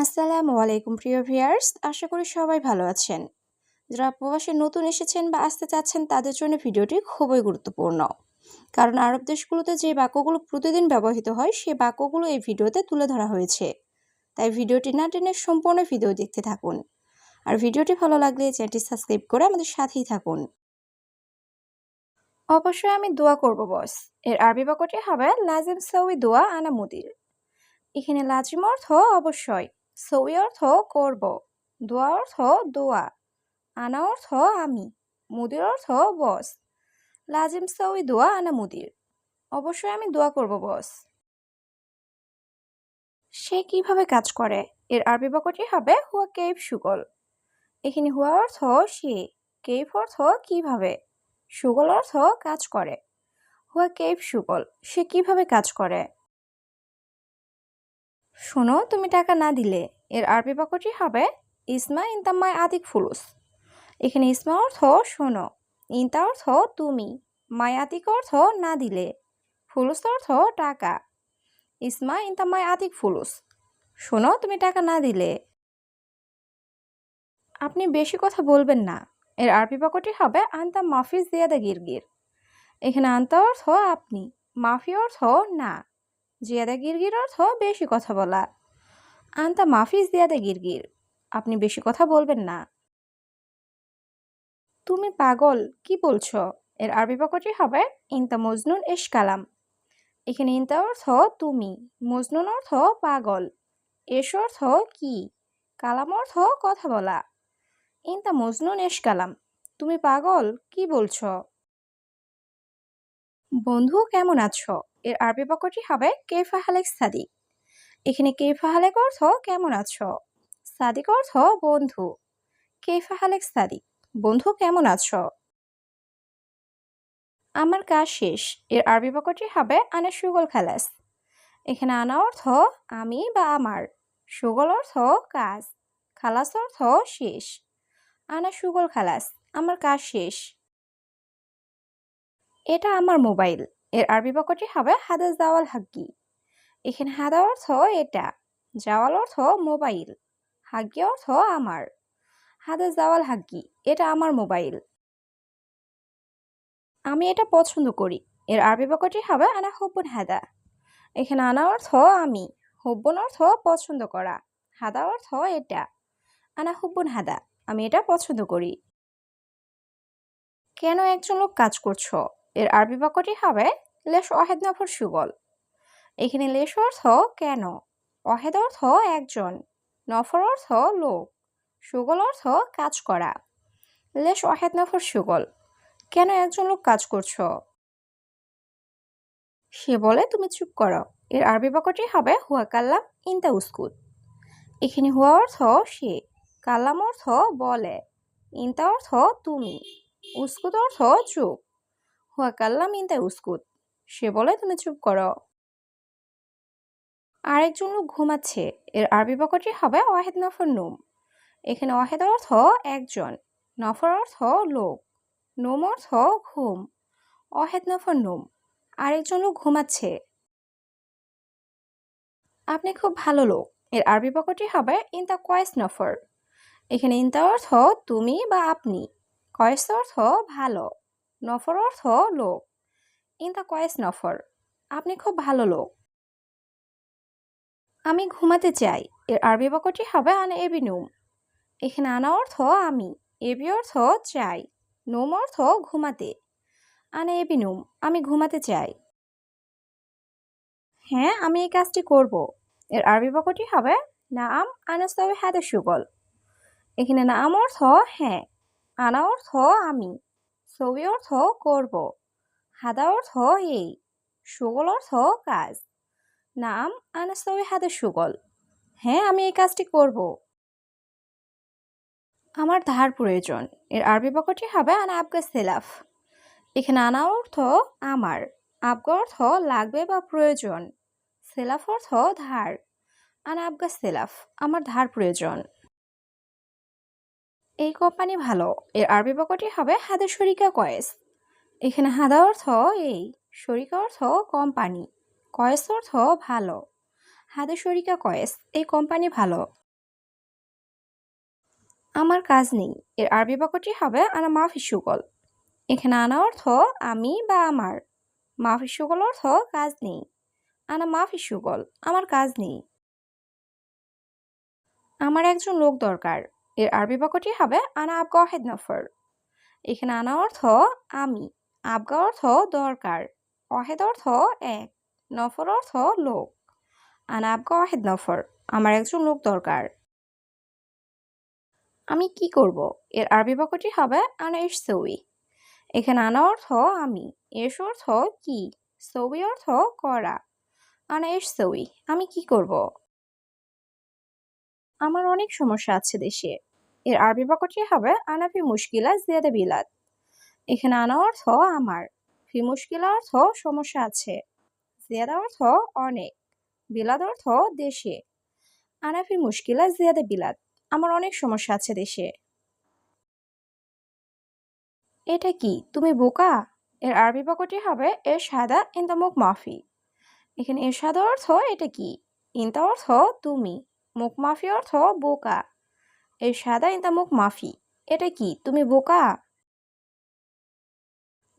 আসসালামু আলাইকুম প্রিয় ভিউয়ার্স, আশা করি সবাই ভালো আছেন। যারা প্রবাসে নতুন এসেছেন বা আসতে চাচ্ছেন তাদের জন্য ভিডিওটি খুবই গুরুত্বপূর্ণ। কারণ আরব দেশগুলোতে যে বাক্যগুলো প্রতিদিন ব্যবহৃত হয় সেই বাক্যগুলো এই ভিডিওতে তুলে ধরা হয়েছে। তাই ভিডিওটি না টেনে সম্পূর্ণ ভিডিও দেখতে থাকুন। আর ভিডিওটি ভালো লাগলে চ্যানেলটি সাবস্ক্রাইব করে আমাদের সাথেই থাকুন। অবশ্যই আমি দোয়া করব বস। এর আরবি বাক্যটি হবে লাজিম সাউই দোয়া আনা মুদির। এখানে লাজিম অর্থ অবশ্যই, সউই অর্থ করব, দোয়া অর্থ দোয়া, আনা অর্থ আমি, মুদির অর্থ বস। লাজিম সউই দোয়া আনা মুদির। অবশ্যই আমি দোয়া করব বস। সে কিভাবে কাজ করে? এর আরবি বাক্যটি হবে হুয়া কেইফ সুগল। এখানে হুয়া অর্থ সে, কেইফ অর্থ কিভাবে, সুগল অর্থ কাজ করে। হুয়া কেইফ সুগল, সে কিভাবে কাজ করে। শোনো, তুমি টাকা না দিলে। এর আরবি বাক্যটি হবে ইসমা ইনতাম্মায় আতিক ফুলুস। এখানে ইসমা অর্থ শোনো, ইনতা অর্থ তুমি, মায়াতিক অর্থ না দিলে, ফুলুস অর্থ টাকা। ইসমা ইনতাম্মায় আতিক ফুলুস, শোনো তুমি টাকা না দিলে। আপনি বেশি কথা বলবেন না। এর আরবি বাক্যটি হবে আন্তা মাফি জিয়াদা গিরগির। এখানে আন্তা অর্থ আপনি, মাফি অর্থ না, জিয়াদা গিরগির অর্থ বেশি কথা বলা। আন্তা মাফি জিয়াদা গিরগির, আপনি বেশি কথা বলবেন না। তুমি পাগল, কি বলছো? এর আরবি বাক্যটি হবে ইনতা মজনুন ইশ কালাম। এখানে ইনতা অর্থ তুমি, মজনুন অর্থ পাগল, এশ অর্থ কি, কালাম অর্থ কথা বলা। ইনতা মজনুন ইশ কালাম, তুমি পাগল, কি বলছো? বন্ধু কেমন আছো? এর আরবি বাক্যটি হবে কেফা হালেক সাদিক। এখানে কেফা হালেক অর্থ কেমন আছো, সাদিক অর্থ বন্ধু। কেফা হালেক সাদিক, বন্ধু কেমন আছো? আমার কাজ শেষ। এর আরবি বাক্যটি হবে আনা সুগল খালাস। এখানে আনা অর্থ আমি বা আমার, সুগল অর্থ কাজ, খালাস অর্থ শেষ। আনা সুগল খালাস, আমার কাজ শেষ। এটা আমার মোবাইল। এর আরবি বাক্যটি হবে হাদা জাওয়াল হাক্কি। এখানে হাদা অর্থ এটা, জাওয়াল অর্থ মোবাইল, হাক্কি অর্থ আমার। হাদা জাওয়াল হাক্কি, এটা আমার মোবাইল। আমি এটা পছন্দ করি। এর আরবি বাক্যটি হবে আনা হুব্বুন হাদা। এখানে আনা অর্থ আমি, হুব্বুন অর্থ পছন্দ করা, হাদা অর্থ এটা। আনা হুব্বুন হাদা, আমি এটা পছন্দ করি। কেন একজন লোক কাজ করছো? এর আরবি বাক্যটি হবে লেশ ওয়াহেদ নফর সুগল। এখানে লেশ অর্থ কেন, ওয়াহেদ অর্থ একজন, নফর অর্থ লোক, সুগল অর্থ কাজ করা। লেশ ওয়াহেদ নফর সুগল, কেন একজন লোক কাজ করছো? সে বলে তুমি চুপ করো। এর আরবি বাক্যটি হবে হুয়া কাল্লাম ইনতা উস্কুত। এখানে হুয়া অর্থ সে, কাল্লাম অর্থ বলে, ইনতা অর্থ তুমি, উস্কুত অর্থ চুপ। হুয়া কাল্লাম ইনতা উস্কুত, সে বলে তুমি চুপ করো। আরেকজন লোক ঘুমাচ্ছে। এর আরবি বাক্যটি হবে ওয়াহেদ নফর নুম। এখানে ওয়াহেদ অর্থ একজন, নফর অর্থ লোক, নুম অর্থ ঘুম। ওয়াহেদ নফর নুম, আরেকজন লোক ঘুমাচ্ছে। আপনি খুব ভালো লোক। এর আরবি বাক্যটি হবে ইনতা কয়েস নফর। এখানে ইনতা অর্থ তুমি বা আপনি, কয়েস অর্থ ভালো, নফর অর্থ লোক। ইনতা কয়েস নফর, আপনি খুব ভালো লোক। আমি ঘুমাতে চাই। এর আরবি বাক্যটি হবে আনা এবি নুম। এখানে আনা অর্থ আমি, এবি অর্থ চাই, নুম অর্থ ঘুমাতে। আনা এবি নুম, আমি ঘুমাতে চাই। হ্যাঁ, আমি এই কাজটি করব। এর আরবি বাক্যটি হবে নাআম আনা সাউই হাদা সুগল। এখানে নাআম অর্থ হ্যাঁ, আনা অর্থ আমি, সউই অর্থ করব, হাদা অর্থ এই, সুগল অর্থ কাজ। নাআম আনা সাউই হাদা সুগল, হ্যাঁ আমি এই কাজটি করব। আমার ধার প্রয়োজন। এর আরবি বাক্যটি হবে আনা আবগা সেলাফ। এখানে আনা অর্থ আমার, আবগা অর্থ লাগবে বা প্রয়োজন, সেলাফ অর্থ ধার। আনা আবগা সেলাফ, আমার ধার প্রয়োজন। এই কোম্পানি ভালো। এর আরবি বাক্যটি হবে হাদা শরিকা কয়েস। এখানে হাদা অর্থ এই, শরিকা অর্থ কোম্পানি, কয়েস অর্থ ভালো। হাদা শরিকা কয়েস, এই কোম্পানি ভালো। আমার কাজ নেই এর আরবি বাক্যটি হবে আনা মাফি শুগল। এখানে আনা অর্থ আমি বা আমার, মাফি শুগল অর্থ কাজ নেই। আনা মাফি শুগল, আমার কাজ নেই। আমার একজন লোক দরকার এর আরবি বাক্যটি হবে আনা আবগা ওয়াহিদ নফর। এখানে আনা অর্থ আমি, আবগা অর্থ দরকার, ওয়াহিদ অর্থ এক, নফর অর্থ লোক। আনা আবগা ওয়াহিদ নফর, আমার একজন লোক দরকার। আমি কি করব এর আরবি বাক্যটি হবে আনা ইশ সৌই। এখানে আনা অর্থ আমি, এস অর্থ কি, সৌই অর্থ করা। আনা ইশ সৌই, আমি কি করব। আমার অনেক সমস্যা আছে দেশে এর আরবি বাক্যটি হবে আনা ফি মুশকিলা জিয়াদা বিলাদ। এখানে আনা অর্থ আমার, ফি মুশকিলা অর্থ সমস্যা আছে, জিয়াদা অর্থ অনেক, বিলাদ অর্থ দেশে। আনা ফি মুশকিলা জিয়াদা বিলাদ, আমার অনেক সমস্যা আছে দেশে। এটা কি তুমি বোকা এর আরবি বাক্যটি হবে এর সাদা ইনতা মুখ মাফি। এখানে এর সাদা অর্থ এটা কি, ইনতা অর্থ তুমি, মুখ মাফি অর্থ বোকা। এর সাদা ইনতা মুখ মাফি, এটা কি তুমি বোকা।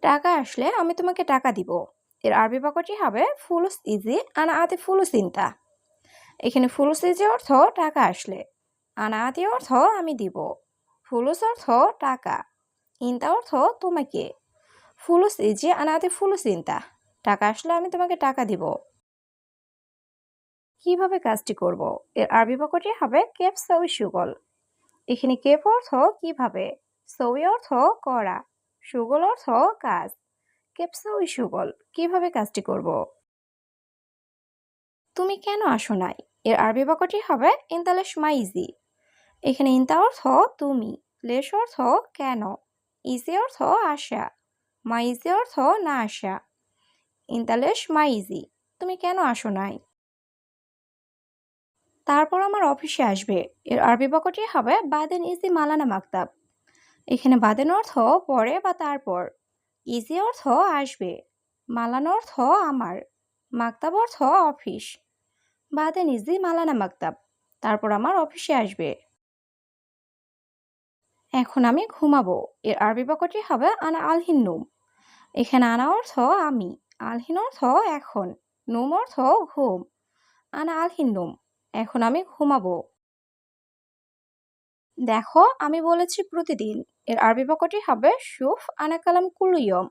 টাকা আসলে আমি তোমাকে টাকা দিব এর আরবি বাক্যটি হবে ফুলুস ইজি আনা আতে ফুলুস ইনতা। এখানে ফুলুস ইজি অর্থ টাকা আসলে, আনা আতি অর্থ আমি দিব, ফুলুস অর্থ টাকা, ইনতা অর্থ তোমাকে। ফুলুস ইজি আনা আতে ফুলুস ইনতা, টাকা আসলে আমি তোমাকে টাকা দিব। কিভাবে কাজটি করব এর আরবি বাক্যটি হবে কেপ সৌই সুগল। এখানে কেপ অর্থ কিভাবে, সৌই অর্থ করা, সুগল অর্থ কাজ। কেপ সৌই সুগল, কিভাবে কাজটি করব। তুমি কেন আসো নাই এর আরবি বাক্যটি হবে ইনতালেশ মাইজি। এখানে ইনতা অর্থ তুমি, লেশ অর্থ কেন, ইজি অর্থ আসা, মাইজি অর্থ না আসা। ইনতালেশ মাইজি, তুমি কেন আসো নাই। তারপর আমার অফিসে আসবে এর আরবি বাক্যটি হবে বাদেন ইজি মালানা মাকতাব। এখানে বাদেন অর্থ পরে বা তারপর, ইজি অর্থ আসবে, মালান অর্থ আমার, মাকতাব অর্থ অফিস। বাদেন ইজি মালানা মাকতাব, তারপর আমার অফিসে আসবে। এখন আমি ঘুমাবো এর আরবি বাক্যটি হবে আনা আলহিন নুম। এখানে আনা অর্থ আমি, আলহিন অর্থ এখন, নুম অর্থ ঘুম। আনা আলহিন নুম, এখন আমি ঘুমাবো। দেখো আমি বলেছি প্রতিদিন এর আরবি বাক্যটি হবে শুফ আনা কালাম কুলুইয়ম।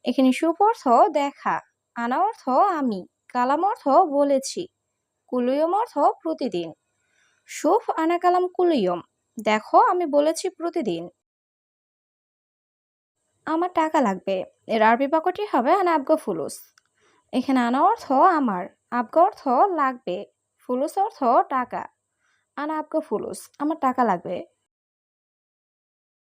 এখানে শুফ অর্থ দেখা, আনা অর্থ আমি, কালাম অর্থ বলেছি, কুলুইয়ম অর্থ প্রতিদিন। শুফ আনা কালাম কুলুইয়ম, দেখো আমি বলেছি প্রতিদিন। আমার টাকা লাগবে এর আরবি বাক্যটি হবে আনা আবগা ফুলুস। এখানে আনা অর্থ আমার, আবগা অর্থ লাগবে, ফুলুস অর্থ টাকা। আনা আবগা ফুলুস, আমার টাকা লাগবে।